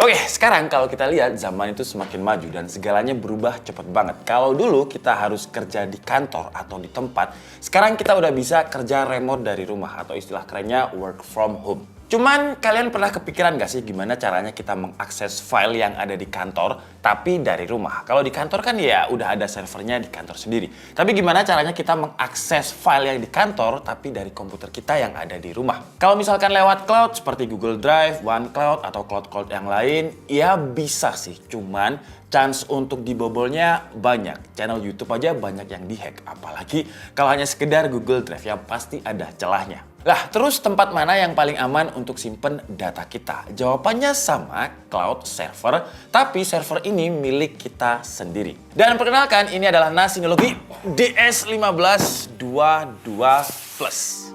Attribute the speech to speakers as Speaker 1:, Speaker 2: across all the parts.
Speaker 1: Oke, sekarang kalau kita lihat zaman itu semakin maju dan segalanya berubah cepat banget. Kalau dulu kita harus kerja di kantor atau di tempat, sekarang kita udah bisa kerja remote dari rumah atau istilah kerennya work from home. Cuman kalian pernah kepikiran gak sih gimana caranya kita mengakses file yang ada di kantor tapi dari rumah? Kalau di kantor kan ya udah ada servernya di kantor sendiri. Tapi gimana caranya kita mengakses file yang di kantor tapi dari komputer kita yang ada di rumah? Kalau misalkan lewat cloud seperti Google Drive, OneCloud atau cloud-cloud yang lain, ya bisa sih. Cuman chance untuk dibobolnya banyak. Channel YouTube aja banyak yang dihack. Apalagi kalau hanya sekedar Google Drive yang pasti ada celahnya. Lah, terus tempat mana yang paling aman untuk simpen data kita? Jawabannya sama, cloud server, tapi server ini milik kita sendiri. Dan perkenalkan, ini adalah Synology DS1522 Plus.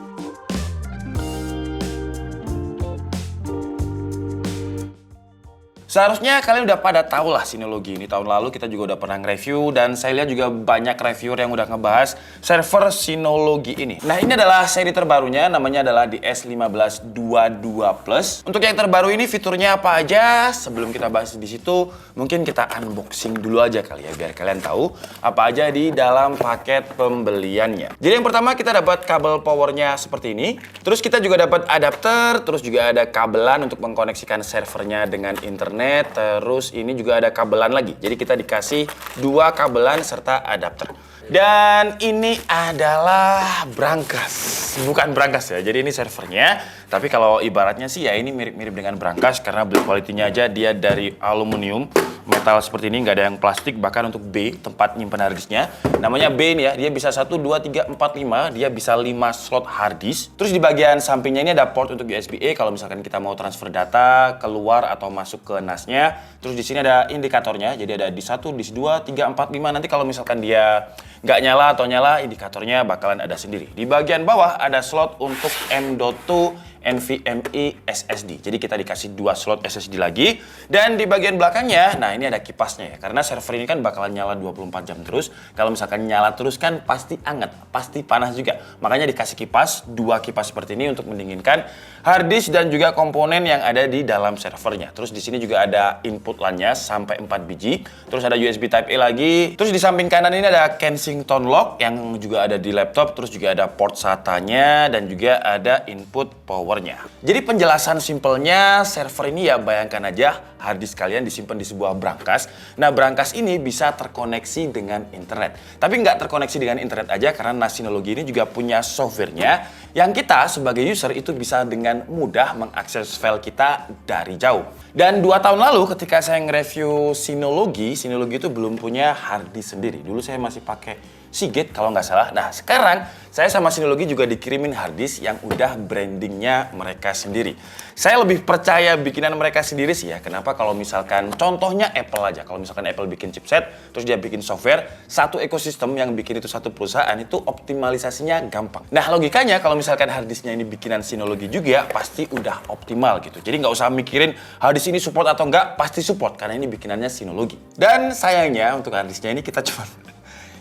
Speaker 1: Seharusnya kalian udah pada tahu lah Synology ini. Tahun lalu kita juga udah pernah nge-review dan saya lihat juga banyak reviewer yang udah ngebahas server Synology ini. Nah, ini adalah seri terbarunya, namanya adalah DS1522 Plus. Untuk yang terbaru ini fiturnya apa aja? Sebelum kita bahas di situ, mungkin kita unboxing dulu aja kali ya biar kalian tahu apa aja di dalam paket pembeliannya. Jadi yang pertama kita dapat kabel powernya seperti ini. Terus kita juga dapat adapter, terus juga ada kabelan untuk mengkoneksikan servernya dengan internet. Terus ini juga ada kabelan lagi. Jadi kita dikasih 2 kabelan serta adapter. Dan ini adalah brankas. Bukan brankas ya, jadi ini servernya. Tapi kalau ibaratnya sih ya ini mirip-mirip dengan brankas karena build quality-nya aja dia dari aluminium. Metal seperti ini, nggak ada yang plastik. Bahkan untuk B, tempat nyimpen harddisknya namanya B ini ya, dia bisa 1, 2, 3, 4, 5. Dia bisa 5 slot harddisk. Terus di bagian sampingnya ini ada port untuk USB-A kalau misalkan kita mau transfer data keluar atau masuk ke NAS-nya. Terus di sini ada indikatornya, jadi ada disk 1, disk 2, 3, 4, 5. Nanti kalau misalkan dia nggak nyala atau nyala, indikatornya bakalan ada sendiri. Di bagian bawah ada slot untuk M.2 NVMe SSD. Jadi kita dikasih 2 slot SSD lagi. Dan di bagian belakangnya, nah ini ada kipasnya ya. Karena server ini kan bakalan nyala 24 jam terus. Kalau misalkan nyala terus kan pasti anget, pasti panas juga. Makanya dikasih kipas, 2 kipas seperti ini untuk mendinginkan harddisk dan juga komponen yang ada di dalam servernya. Terus di sini juga ada input LAN-nya sampai 4 biji. Terus ada USB Type A lagi. Terus di samping kanan ini ada Kensington lock yang juga ada di laptop. Terus juga ada port SATA-nya dan juga ada input power. Jadi penjelasan simpelnya server ini ya bayangkan aja harddisk kalian disimpan di sebuah brankas. Nah brankas ini bisa terkoneksi dengan internet. Tapi nggak terkoneksi dengan internet aja karena Synology ini juga punya softwarenya yang kita sebagai user itu bisa dengan mudah mengakses file kita dari jauh. Dan 2 tahun lalu ketika saya nge-review Synology itu belum punya harddisk sendiri. Dulu saya masih pakai Seagate kalau nggak salah. Nah sekarang saya sama Synology juga dikirimin harddisk yang udah brandingnya mereka sendiri. Saya lebih percaya bikinan mereka sendiri sih ya. Kenapa? Kalau misalkan contohnya Apple aja. Kalau misalkan Apple bikin chipset, terus dia bikin software, satu ekosistem yang bikin itu satu perusahaan itu optimalisasinya gampang. Nah logikanya kalau misalkan harddisknya ini bikinan Synology juga pasti udah optimal gitu. Jadi nggak usah mikirin harddisk ini support atau enggak, pasti support karena ini bikinannya Synology. Dan sayangnya untuk harddisknya ini kita cuma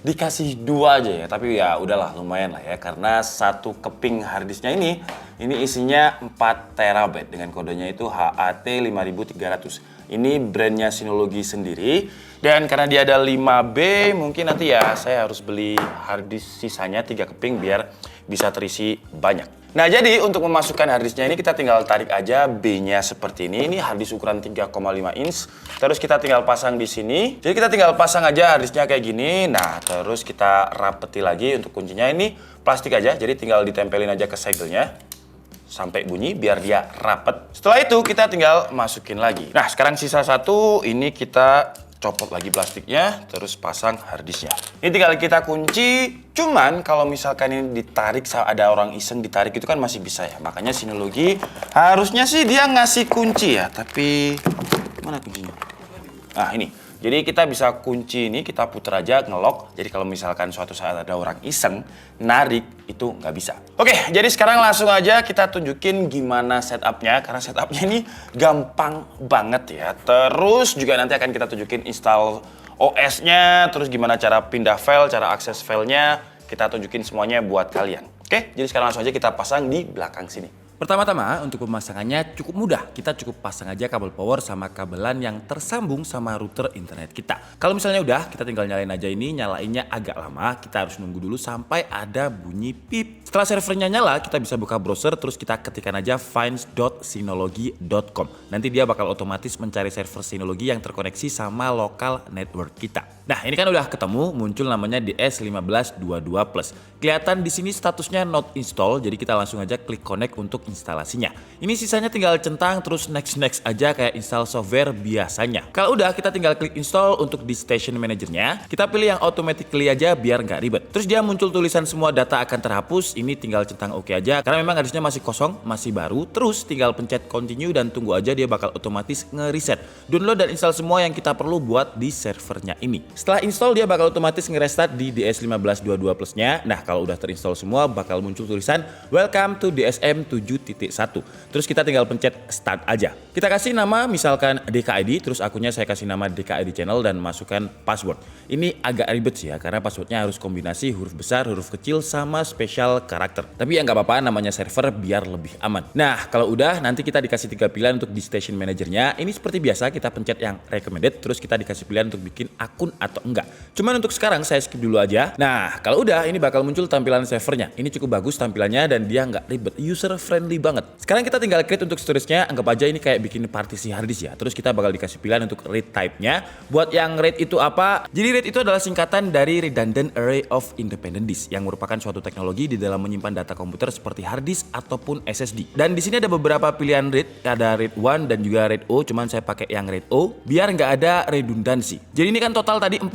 Speaker 1: dikasih 2 aja ya, tapi ya udahlah lumayan lah ya karena satu keping harddisknya ini isinya 4 TB dengan kodenya itu HAT5300. Ini brandnya Synology sendiri dan karena dia ada 5B mungkin nanti ya saya harus beli harddisk sisanya 3 keping biar bisa terisi banyak. Nah jadi untuk memasukkan harddisknya ini kita tinggal tarik aja B-nya seperti ini. Ini harddisk ukuran 3,5 inch. Terus kita tinggal pasang di sini. Jadi kita tinggal pasang aja harddisknya kayak gini. Nah terus kita rapeti lagi untuk kuncinya ini plastik aja. Jadi tinggal ditempelin aja ke segelnya sampai bunyi biar dia rapet. Setelah itu kita tinggal masukin lagi. Nah sekarang sisa 1 ini kita copot lagi plastiknya, terus pasang harddisknya. Ini tinggal kita kunci. Cuman kalau misalkan ini ditarik, ada orang iseng ditarik itu kan masih bisa ya. Makanya Synology harusnya sih dia ngasih kunci ya. Tapi mana kuncinya? Nah ini. Jadi kita bisa kunci ini, kita puter aja, ngelok. Jadi kalau misalkan suatu saat ada orang iseng narik, itu nggak bisa. Oke, jadi sekarang langsung aja kita tunjukin gimana setupnya. Karena setupnya ini gampang banget ya. Terus juga nanti akan kita tunjukin install OS-nya. Terus gimana cara pindah file, cara akses filenya. Kita tunjukin semuanya buat kalian. Oke, jadi sekarang langsung aja kita pasang di belakang sini.
Speaker 2: Pertama-tama untuk pemasangannya cukup mudah, kita cukup pasang aja kabel power sama kabelan yang tersambung sama router internet kita. Kalau misalnya udah, kita tinggal nyalain aja ini, nyalainnya agak lama, kita harus nunggu dulu sampai ada bunyi pip. Setelah servernya nyala, kita bisa buka browser terus kita ketikkan aja finds.synology.com. Nanti dia bakal otomatis mencari server Synology yang terkoneksi sama lokal network kita. Nah, ini kan udah ketemu, muncul namanya DS1522 Plus. Kelihatan di sini statusnya not install, jadi kita langsung aja klik connect untuk instalasinya. Ini sisanya tinggal centang terus next aja kayak install software biasanya. Kalau udah, kita tinggal klik install untuk di station manajernya. Kita pilih yang automatically aja biar nggak ribet. Terus dia muncul tulisan semua data akan terhapus. Ini tinggal centang oke aja karena memang harusnya masih kosong, masih baru. Terus tinggal pencet continue dan tunggu aja, dia bakal otomatis nge-reset. Download dan install semua yang kita perlu buat di servernya ini. Setelah install dia bakal otomatis nge-restart di DS1522 Plus-nya. Nah, kalau udah terinstall semua bakal muncul tulisan Welcome to DSM 7.1. Terus kita tinggal pencet start aja. Kita kasih nama misalkan DKID, terus akunnya saya kasih nama DKID channel dan masukkan password. Ini agak ribet sih ya, karena passwordnya harus kombinasi huruf besar, huruf kecil, sama special karakter. Tapi ya nggak apa-apa, namanya server biar lebih aman. Nah, kalau udah nanti kita dikasih 3 pilihan untuk di station manajernya. Ini seperti biasa kita pencet yang recommended, terus kita dikasih pilihan untuk bikin akun atau enggak. Cuman untuk sekarang saya skip dulu aja. Nah, kalau udah ini bakal muncul tampilan servernya. Ini cukup bagus tampilannya dan dia nggak ribet, user friendly banget. Sekarang kita tinggal create untuk storage-nya, anggap aja ini kayak bikin partisi harddisk ya. Terus kita bakal dikasih pilihan untuk RAID type-nya. Buat yang RAID itu apa? Jadi RAID itu adalah singkatan dari Redundant Array of Independent Disk, yang merupakan suatu teknologi di dalam menyimpan data komputer seperti harddisk ataupun SSD. Dan di sini ada beberapa pilihan RAID, ada RAID 1 dan juga RAID O, cuman saya pakai yang RAID O biar nggak ada redundansi. Jadi ini kan total tadi 4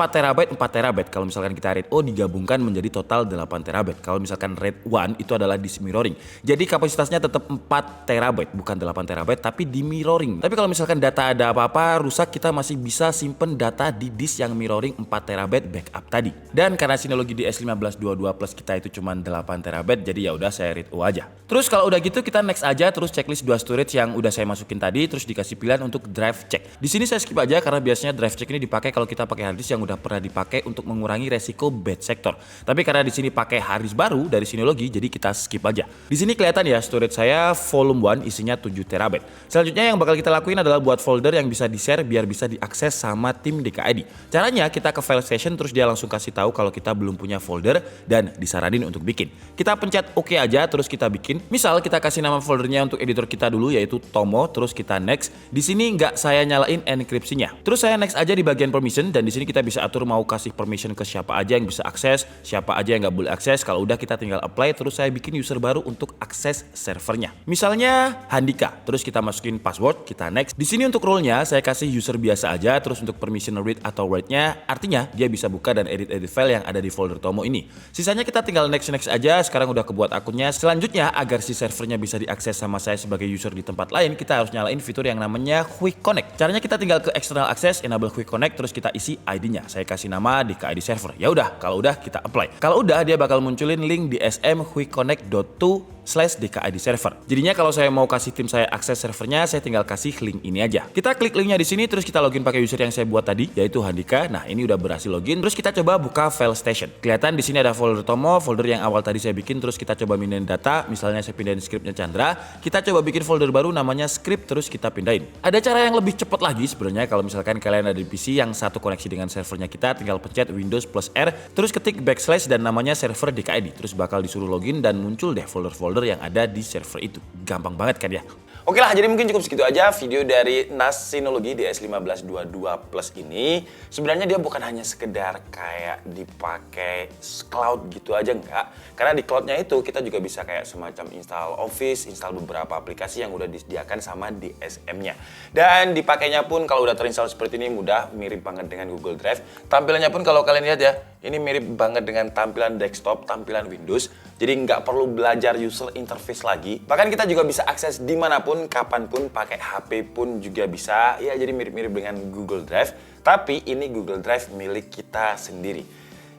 Speaker 2: TB. Kalau misalkan kita RAID O digabungkan menjadi total 8 TB. Kalau misalkan RAID 1 itu adalah disk mirroring. Jadi kapasitasnya tetap 4 TB, bukan 8 TB tapi di mirroring. Tapi kalau misalkan data ada apa-apa rusak, kita masih bisa simpen data di disk yang mirroring 4 TB backup tadi. Dan karena Synology DS1522 Plus kita itu cuma 8 TB, jadi ya udah saya RAID O aja. Terus kalau udah gitu kita next aja, terus checklist 2 storage yang udah saya masukin tadi, terus dikasih pilihan untuk drive check. Di sini saya skip aja karena biasanya drive check ini dipakai kalau kita pakai harddisk yang udah pernah dipakai untuk mengurangi resiko bad sector. Tapi karena di sini pakai harddisk baru dari Synology, jadi kita skip aja. Di sini kelihatan ya storage saya volume 1 isinya 7 TB. Selanjutnya yang bakal kita lakuin adalah buat folder yang bisa di-share biar bisa diakses sama tim DKID. Caranya kita ke file station terus dia langsung kasih tahu kalau kita belum punya folder dan disaranin untuk bikin. Kita pencet oke aja terus kita bikin. Misal kita kasih nama foldernya untuk editor kita dulu yaitu Tomo, terus kita next. Di sini nggak saya nyalain enkripsinya. Terus saya next aja di bagian permission dan di sini kita bisa atur mau kasih permission ke siapa aja yang bisa akses, siapa aja yang nggak boleh akses. Kalau udah kita tinggal apply terus saya bikin user baru untuk akses servernya. Misalnya Handika, terus kita masukin password, kita next. Di sini untuk role-nya saya kasih user biasa aja, terus untuk permission read atau write-nya artinya dia bisa buka dan edit file yang ada di folder Tomo ini. Sisanya kita tinggal next aja, sekarang udah kebuat akunnya. Selanjutnya agar si servernya bisa diakses sama saya sebagai user di tempat lain, kita harus nyalain fitur yang namanya Quick Connect. Caranya kita tinggal ke external access, enable Quick Connect, terus kita isi ID-nya. Saya kasih nama DKID server. Ya udah, kalau udah kita apply. Kalau udah dia bakal munculin link di smquickconnect.to/DKID server. Jadinya kalau saya mau kasih tim saya akses servernya, saya tinggal kasih link ini aja. Kita klik linknya di sini, terus kita login pakai user yang saya buat tadi, yaitu Handika. Nah, ini udah berhasil login. Terus kita coba buka file station. Kelihatan di sini ada folder Tomo, folder yang awal tadi saya bikin. Terus kita coba pindahin data, misalnya saya pindahin scriptnya Chandra. Kita coba bikin folder baru namanya script, terus kita pindahin. Ada cara yang lebih cepat lagi sebenarnya kalau misalkan kalian ada di PC yang satu koneksi dengan servernya kita, tinggal pencet Windows plus R, terus ketik backslash dan namanya server DKID. Terus bakal disuruh login dan muncul deh folder-folder yang ada di server itu. Gampang banget kan ya?
Speaker 1: Oke lah, jadi mungkin cukup segitu aja video dari NAS Synology DS1522 Plus ini. Sebenarnya dia bukan hanya sekedar kayak dipakai cloud gitu aja, enggak. Karena di cloudnya itu kita juga bisa kayak semacam install Office, install beberapa aplikasi yang udah disediakan sama DSM-nya. Dan dipakainya pun kalau udah terinstall seperti ini mudah, mirip banget dengan Google Drive. Tampilannya pun kalau kalian lihat ya, ini mirip banget dengan tampilan desktop, tampilan Windows. Jadi nggak perlu belajar user interface lagi. Bahkan kita juga bisa akses dimanapun, kapanpun, pakai HP pun juga bisa. Ya jadi mirip-mirip dengan Google Drive. Tapi ini Google Drive milik kita sendiri.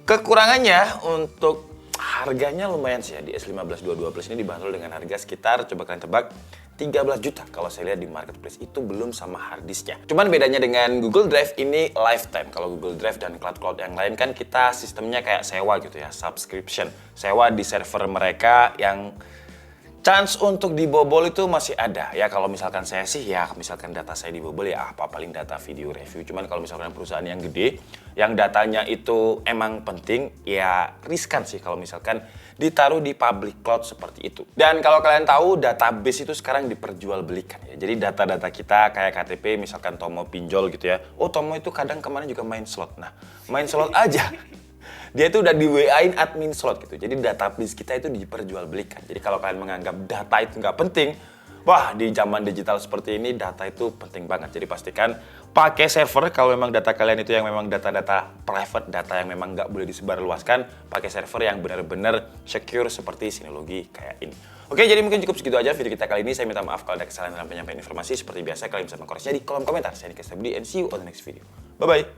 Speaker 1: Kekurangannya untuk harganya lumayan sih ya. Di S1522 Plus ini dibanderol dengan harga sekitar, coba kalian tebak, 13 juta kalau saya lihat di marketplace. Itu belum sama harddisknya. Cuman bedanya dengan Google Drive ini lifetime. Kalau Google Drive dan cloud-cloud yang lain kan kita sistemnya kayak sewa gitu ya, subscription. Sewa di server mereka yang Chance untuk dibobol itu masih ada ya. Kalau misalkan saya sih ya, misalkan data saya dibobol ya apa paling data video review. Cuman kalau misalkan perusahaan yang gede, yang datanya itu emang penting, ya riskan sih kalau misalkan ditaruh di public cloud seperti itu. Dan kalau kalian tahu, database itu sekarang diperjualbelikan ya. Jadi data-data kita kayak KTP, misalkan Tomo pinjol gitu ya. Oh, Tomo itu kadang kemarin juga main slot. Nah, main slot aja. Dia itu udah di WA-in admin slot gitu. Jadi database kita itu diperjualbelikan. Jadi kalau kalian menganggap data itu nggak penting, wah di zaman digital seperti ini data itu penting banget. Jadi pastikan pakai server kalau memang data kalian itu yang memang data-data private, data yang memang nggak boleh disebarluaskan, pakai server yang benar-benar secure seperti Sinology kayak ini. Oke, jadi mungkin cukup segitu aja video kita kali ini. Saya minta maaf kalau ada kesalahan dalam penyampaian informasi. Seperti biasa, kalian bisa mengkoreksinya di kolom komentar. Saya Niko Stabudi and see you on the next video. Bye-bye.